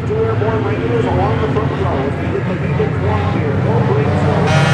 have two airborne regulars along the front row as we hit the legal clock here. No green zone.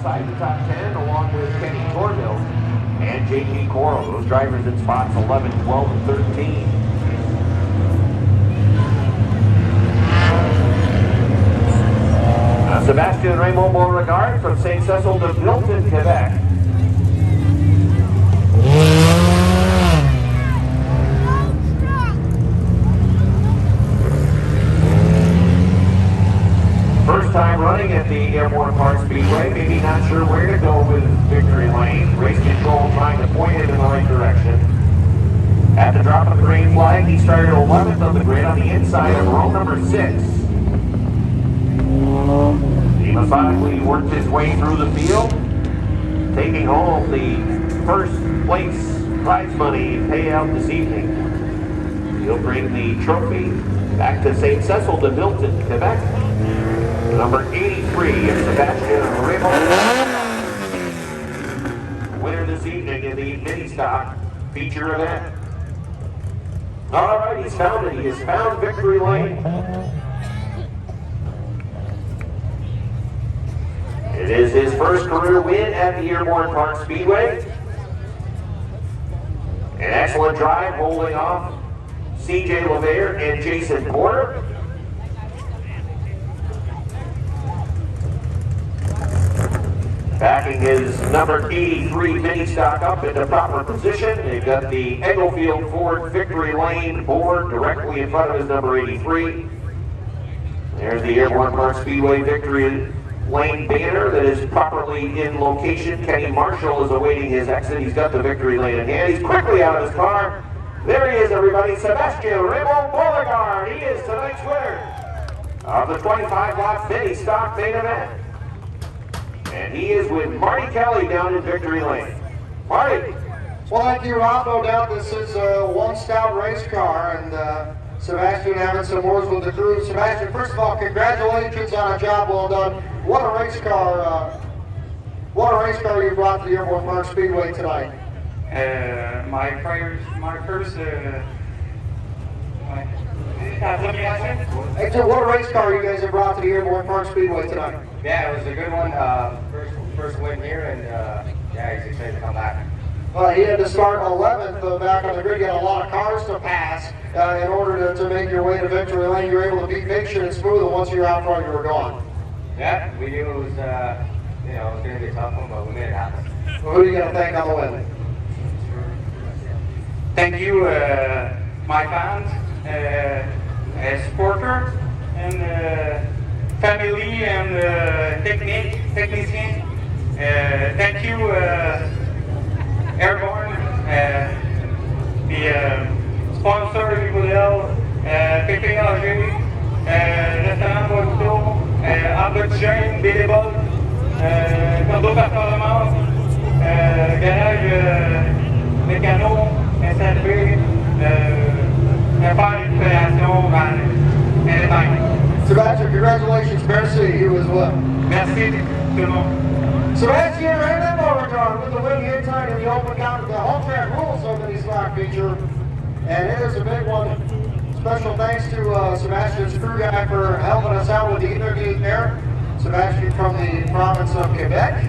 outside the top 10, along with Kenny Torville and J.P. Coral. Those drivers in spots 11, 12, and 13. Sebastian Raymond Beauregard from St. Cecil de Milton, Quebec. First time running at the Airborne Park Speedway, maybe not sure where to go with victory lane. Race control trying to point it in the right direction. At the drop of the green flag, he started 11th on the grid on the inside of row number 6. He methodically worked his way through the field, taking home the first place prize money payout this evening. He'll bring the trophy back to St. Cecil de Milton, Quebec. Number 83 is Sebastian Raymond. Winner this evening in the mini stock feature event. All right, he's found it. He has found victory lane. It is his first career win at the Airborne Park Speedway. An excellent drive holding off C.J. LeVere and Jason Porter. Backing his number 83 mini stock up into proper position. They've got the Englefield Ford victory lane board directly in front of his number 83. There's the Airborne Park Speedway victory lane banner that is properly in location. Kenny Marshall is awaiting his exit. He's got the victory lane in hand. He's quickly out of his car. There he is, everybody. Sebastian Raymond Beauregard. He is tonight's winner of the 25-lot mini stock main event. And he is with Marty Kelly down in victory lane. Marty. Well, thank you, Rob. No doubt this is one stout race car, and Sebastian having some words with the crew. Sebastian, first of all, congratulations on a job well done. What a race car! You brought to the Airborne Park Speedway tonight. My first. Hey, so what a race car you guys have brought to the Airborne Park Speedway tonight. Yeah, it was a good one. First win here, and yeah, he's excited to come back. Well, he had to start 11th back on the grid. You had a lot of cars to pass in order to make your way to victory lane. You were able to be patient and smooth, and once you were out front, you were gone. Yeah, we knew it was, it was going to be a tough one, but we made it happen. Well, who are you going to thank on the win? Thank you, my fans, supporters, and family and technicians. Thank you, Airborne, the sponsor, Model, PPAG, Restaurant Boito, Albert Jane, Bédébol, Condo Performance, Garage Mécano, SLB, Faire Récupération, and Sebastian, congratulations. Merci, you as well. Merci tout le monde. Sebastian Raymond Beauregard with the win here tonight in the open count of the home track rules of the stock feature. And it is a big one. Special thanks to Sebastian's crew guy for helping us out with the interview there. Sebastian from the province of Quebec.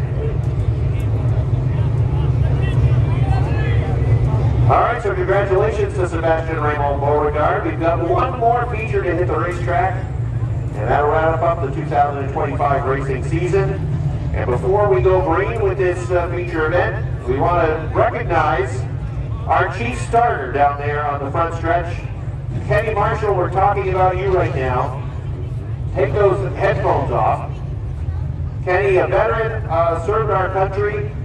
All right, so congratulations to Sebastian Raymond Beauregard. We've got one more feature to hit the racetrack, and that'll round up the 2025 racing season. And before we go green with this feature event, we want to recognize our chief starter down there on the front stretch. Kenny Marshall, we're talking about you right now. Take those headphones off. Kenny, a veteran, served our country